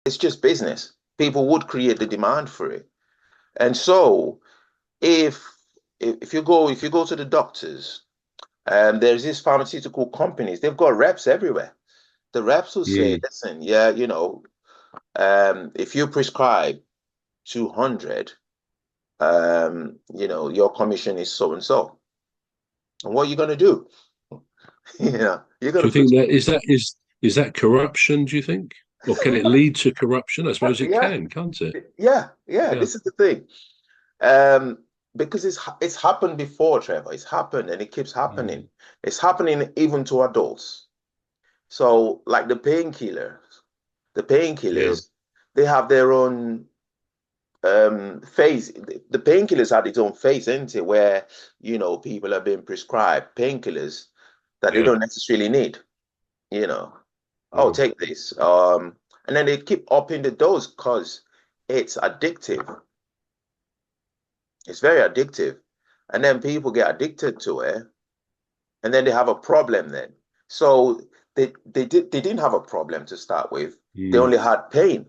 It's just business. People would create the demand for it. And so if if you go to the doctors, there's these pharmaceutical companies, they've got reps everywhere. The reps will say, Mm. listen, yeah, if you prescribe 200, your commission is so and so. And what are you going to do? You're going Do to you think prescribe. that is that corruption? Do you think, or can it lead to corruption? I suppose it Yeah, can, can't it? yeah. Yeah. This is the thing. Because it's happened before, Trevor. It's happened and it keeps happening. Mm. It's happening even to adults. So, like the Yeah. painkillers, they have their own phase. The painkillers had its own phase, isn't it? Where, people are being prescribed painkillers that they Yeah. don't necessarily need, you know. Oh, Mm. take this. And then they keep upping the dose because it's addictive. It's very addictive. And then people get addicted to it, and then they have a problem then. So they didn't have a problem to start with. They Mm. only had pain.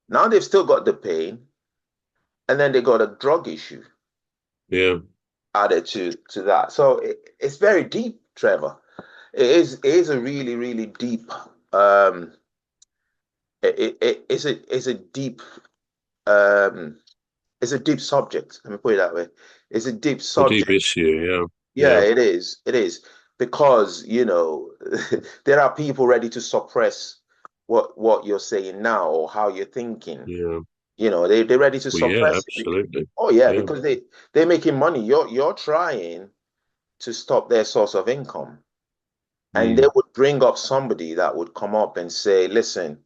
Now they've still got the pain, and then they got a drug issue Yeah. added to that. So it's very deep, Trevor. It is a really, really deep it's a deep um it's a deep subject. Let me put it that way. It's a deep A deep subject. issue. Yeah. Yeah, Yeah. it is. It is because, there are people ready to suppress what you're saying now or how you're thinking. Yeah. They're ready to Well, yeah. suppress it. Absolutely. Oh yeah, Yeah. because they're making money. You're trying to stop their source of income. And they Mm. would bring up somebody that would come up and say, listen,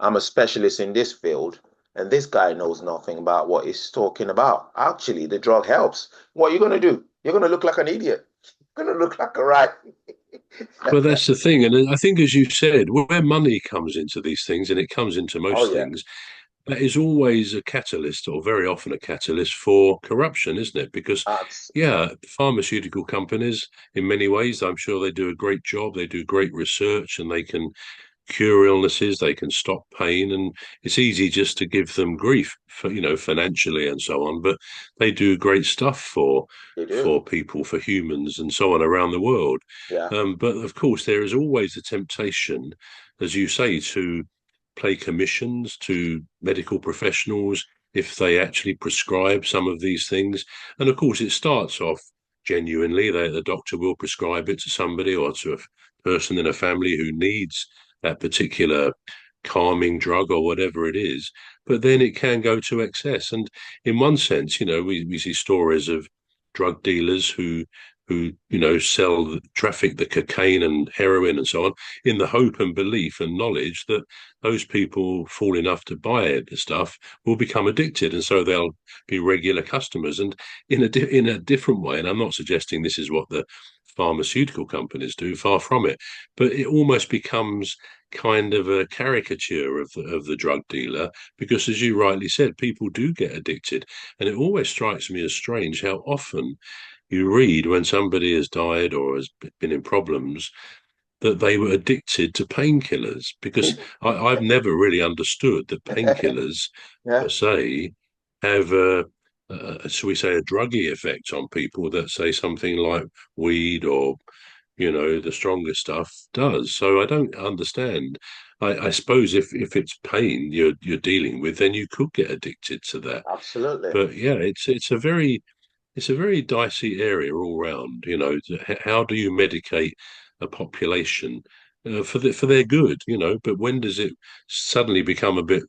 I'm a specialist in this field, and this guy knows nothing about what he's talking about. Actually, the drug helps. What are you going to do? You're going to look like an idiot. You're going to look like a right. Well, that's the thing, and I think, as you said, where money comes into these things, and it comes into Oh, most yeah. things, that is always a catalyst, or very often a catalyst for corruption, isn't it? Because, Abs- yeah, pharmaceutical companies, in many ways, I'm sure they do a great job. They do great research, and they can cure illnesses, they can stop pain, and it's easy just to give them grief for, financially and so on. But they do great stuff they do. for people, for humans, and so on around the world. Yeah. But of course, there is always the temptation, as you say, to pay commissions to medical professionals if they actually prescribe some of these things. And of course, it starts off genuinely. The doctor will prescribe it to somebody or to a person in a family who needs that particular calming drug or whatever it is. But then it can go to excess. And in one sense, we see stories of drug dealers who sell traffic the cocaine and heroin and so on in the hope and belief and knowledge that those people fool enough to buy the stuff will become addicted, and so they'll be regular customers. And in a different way, and I'm not suggesting this is what the pharmaceutical companies do, far from it, but it almost becomes kind of a caricature of the drug dealer because, as you rightly said, people do get addicted, and it always strikes me as strange how often you read when somebody has died or has been in problems that they were addicted to painkillers because I've never really understood that painkillers Yeah. per se have shall we say, a druggy effect on people that say something like weed or the stronger stuff does. So I don't understand. I suppose if it's pain you're dealing with, then you could get addicted to that. Absolutely. But yeah, it's a very dicey area all round. How do you medicate a population for their good? But when does it suddenly become a bit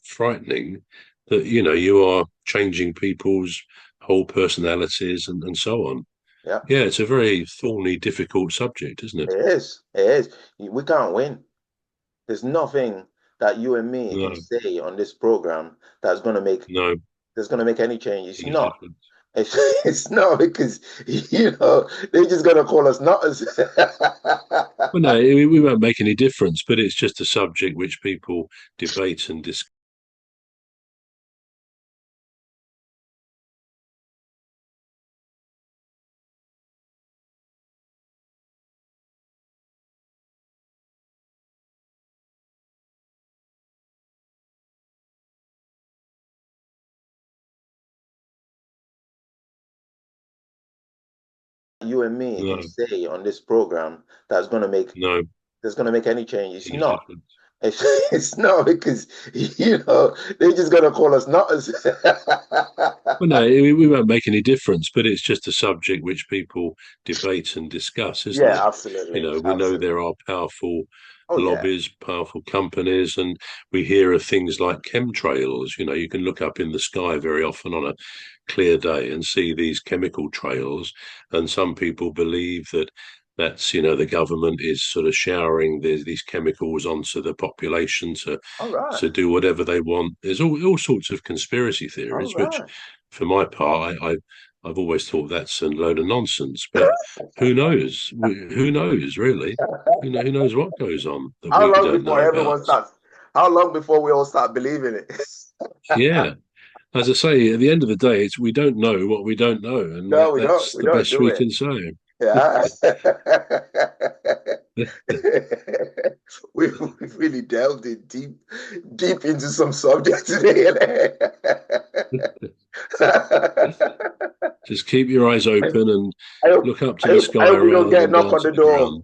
frightening that you are changing people's whole personalities and so on? Yeah. Yeah, it's a very thorny, difficult subject, isn't it? It is. It is. We can't win. There's nothing that you and me can No, say on this program no, that's gonna make any change. It's huge not. difference. It's not because they're just gonna call us nutters. Well, no, we won't make any difference, but it's just a subject which people debate and discuss. you and me No, can say on this program that's going to make no, that's going to make any change. It's huge not. difference. It's not because they're just going to call us nutters. Well, no, we won't make any difference, but it's just a subject which people debate and discuss, isn't Yeah, it? You absolutely, know, we know there absolutely. are powerful Oh yeah. lobbies, powerful companies, and we hear of things like chemtrails. You know, you can look up in the sky very often on a clear day and see these chemical trails, and some people believe that that's, you know, the government is sort of showering these chemicals onto the population All right. to do whatever they want. There's all sorts of conspiracy All theories, which, right. for my part, I've always thought that's a load of nonsense. But who knows? Who knows, really? Who knows what goes on that How we long don't before know about? everyone starts? How long before we all start believing it? Yeah. As I say, at the end of the day, it's we don't know what we don't know, and No, we don't. that's We the don't best do we it. can say. Yeah. We've really delved in deep into some subject today. Just keep your eyes open and I hope, look up to I the hope, I sky hope we don't rather get a than knock down on to the the door. ground.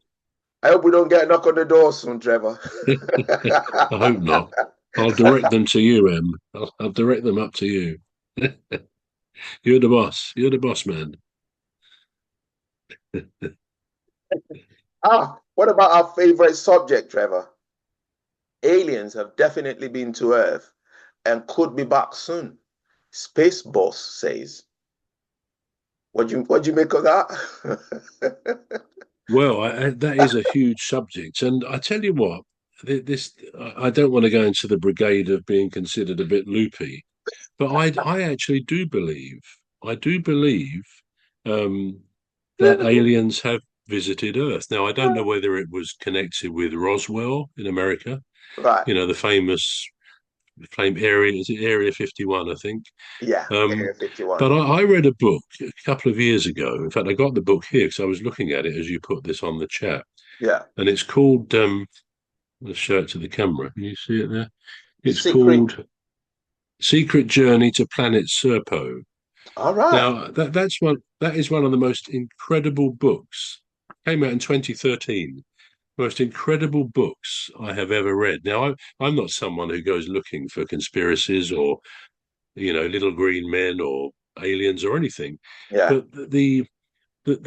I hope we don't get a knock on the door soon, Trevor. I hope not. I'll direct them to you, Em. I'll direct them up to you. You're the boss. You're the boss man. What about our favorite subject, Trevor? Aliens have definitely been to Earth and could be back soon. Space Boss says. What do you make of that? Well, that is a huge subject, and I tell you what, this I don't want to go into the brigade of being considered a bit loopy, but I actually I do believe um, that aliens have visited Earth. Now, I don't know whether it was connected with Roswell in America, Right. you know, the famous flame area, is it Area 51, I think. Yeah. Um, Area 51. but I read a book a couple of years ago. In fact, I got the book here because I was looking at it as you put this on the chat. Yeah. And it's called, let's show it to the camera. Can you see it there? It's Secret. called Secret Journey to Planet Serpo. All right. Now, that is one of the most incredible books. Came out in 2013. Most incredible books I have ever read. Now, I'm not someone who goes looking for conspiracies or, you know, little green men or aliens or anything. Yeah. But the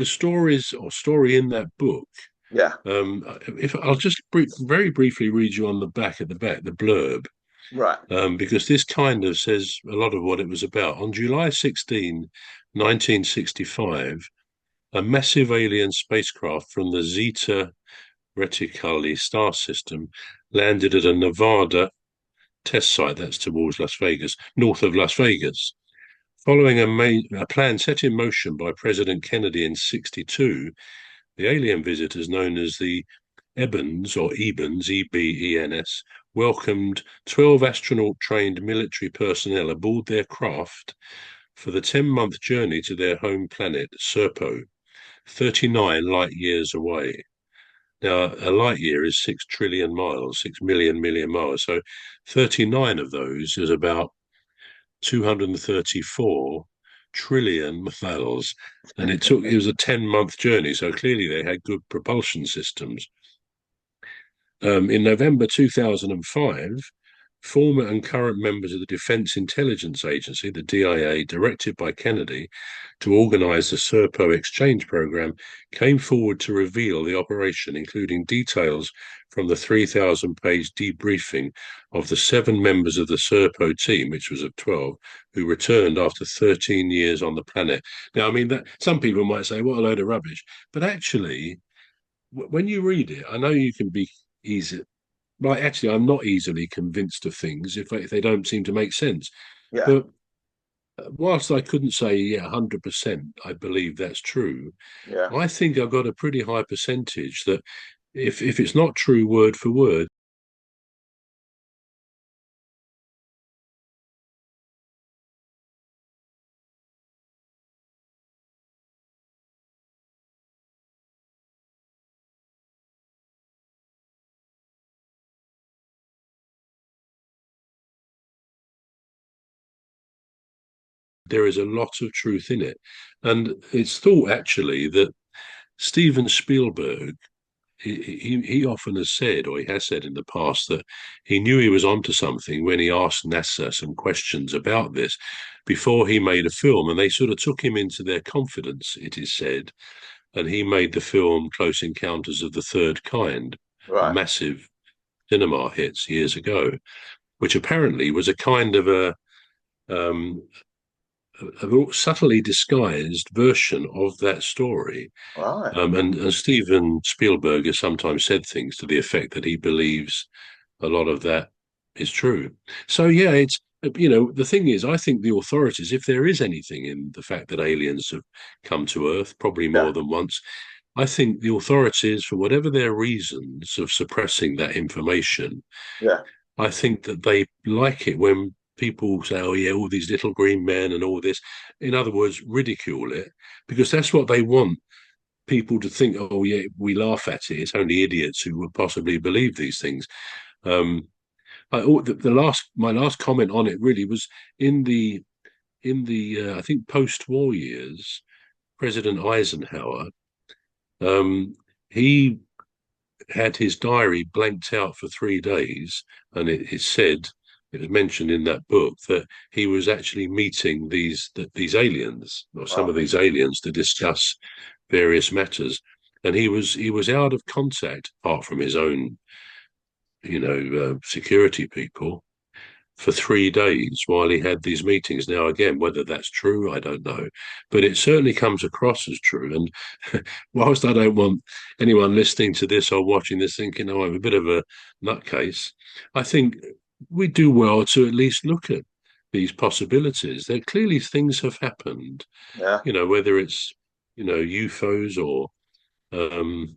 stories or story in that book, Yeah. if I'll just very briefly read you on the back at the back the blurb, Right. because this kind of says a lot of what it was about. On July 16, 1965, a massive alien spacecraft from the Zeta Reticuli star system landed at a Nevada test site that's towards Las Vegas, north of Las Vegas. Following a plan set in motion by President Kennedy in 62, the alien visitors known as the Ebens, EBENS, welcomed 12 astronaut-trained military personnel aboard their craft for the 10-month journey to their home planet, Serpo, 39 light years away. Now, a light year is 6 trillion miles, 6 million miles. So 39 of those is about 234 trillion miles. And it was a 10-month journey. So clearly they had good propulsion systems. In November 2005, former and current members of the Defense Intelligence Agency, the DIA, directed by Kennedy to organize the Serpo exchange program, came forward to reveal the operation, including details from the 3,000-page debriefing of the 7 members of the Serpo team, which was of 12, who returned after 13 years on the planet. Now, I mean, that some people might say, what a load of rubbish. But actually, when you read it, I know you can be easy. Right, actually, I'm not easily convinced of things if they don't seem to make sense. Yeah. But whilst I couldn't say, yeah, 100%, I believe that's true, Yeah. I think I've got a pretty high percentage that if it's not true word for word, there is a lot of truth in it. And it's thought actually that Steven Spielberg, he often has said, or he has said in the past, that he knew he was onto something when he asked NASA some questions about this before he made a film, and they sort of took him into their confidence, it is said, and he made the film Close Encounters of the Third Kind, a Right. massive cinema hit years ago, which apparently was a kind of um, a subtly disguised version of that story. Right. And Steven Spielberg has sometimes said things to the effect that he believes a lot of that is true. So yeah, it's the thing is, I think the authorities, if there is anything in the fact that aliens have come to Earth, probably Yeah. more than once, I think the authorities, for whatever their reasons of suppressing that information, Yeah. I think that they like it when people say, "Oh yeah, all these little green men and all this." In other words, ridicule it because that's what they want people to think. Oh yeah, we laugh at it. It's only idiots who would possibly believe these things. Um, my last comment on it really was in the I think post-war years, President Eisenhower, um, he had his diary blanked out for 3 days, and it said it was mentioned in that book that he was actually meeting these aliens or some of Wow. these aliens to discuss various matters, and he was out of contact apart from his own security people for 3 days while he had these meetings. Now, again, whether that's true, I don't know, but it certainly comes across as true. And whilst I don't want anyone listening to this or watching this thinking, oh, I'm a bit of a nutcase, I think we do well to at least look at these possibilities. There clearly things have happened, Yeah. whether it's, UFOs or um,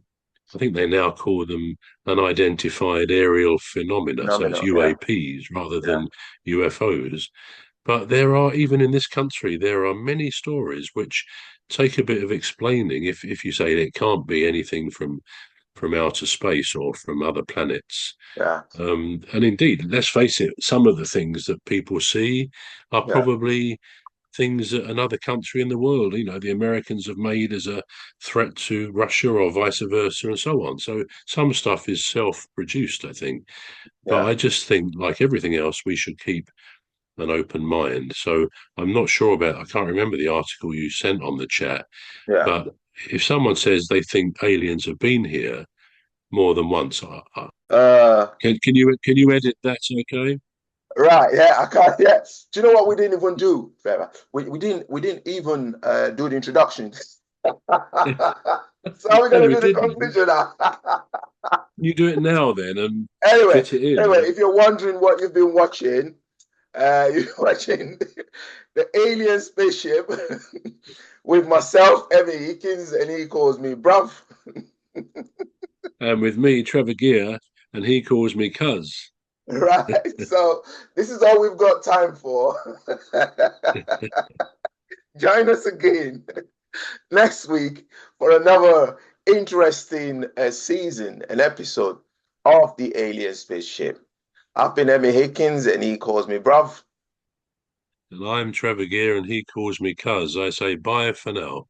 I think they now call them unidentified aerial phenomena, so it's Phenomenal. Yeah. UAPs rather Yeah. than UFOs. But there are, even in this country, there are many stories which take a bit of explaining. If you say it can't be anything from outer space or from other planets. Yeah. And indeed, let's face it, some of the things that people see are Yeah. probably things that another country in the world, the Americans have made as a threat to Russia or vice versa and so on. So some stuff is self-produced, I think. But Yeah. I just think, like everything else, we should keep an open mind. So I'm not sure I can't remember the article you sent on the chat, Yeah. but if someone says they think aliens have been here more than once, Uh. can you edit that? Okay. Right. Yeah. I can't. Yeah. Do you know what we didn't even do, Trevor? We didn't even do the introduction. So how are we No, gonna we do the didn't. conclusion now? You do it now then and Anyway, fit it anyway, in. if you're wondering what you've been watching, you're watching the Alien Spaceship with myself, Emmy Hikins, and he calls me bruv. And with me, Trevor Gear, and he calls me Cuz. Right. So this is all we've got time for. Join us again next week for another interesting season, an episode of the Alien Spaceship. I've been Emmy Hikins, and he calls me bruv. And I'm Trevor Gear, and he calls me Cuz. I say bye for now.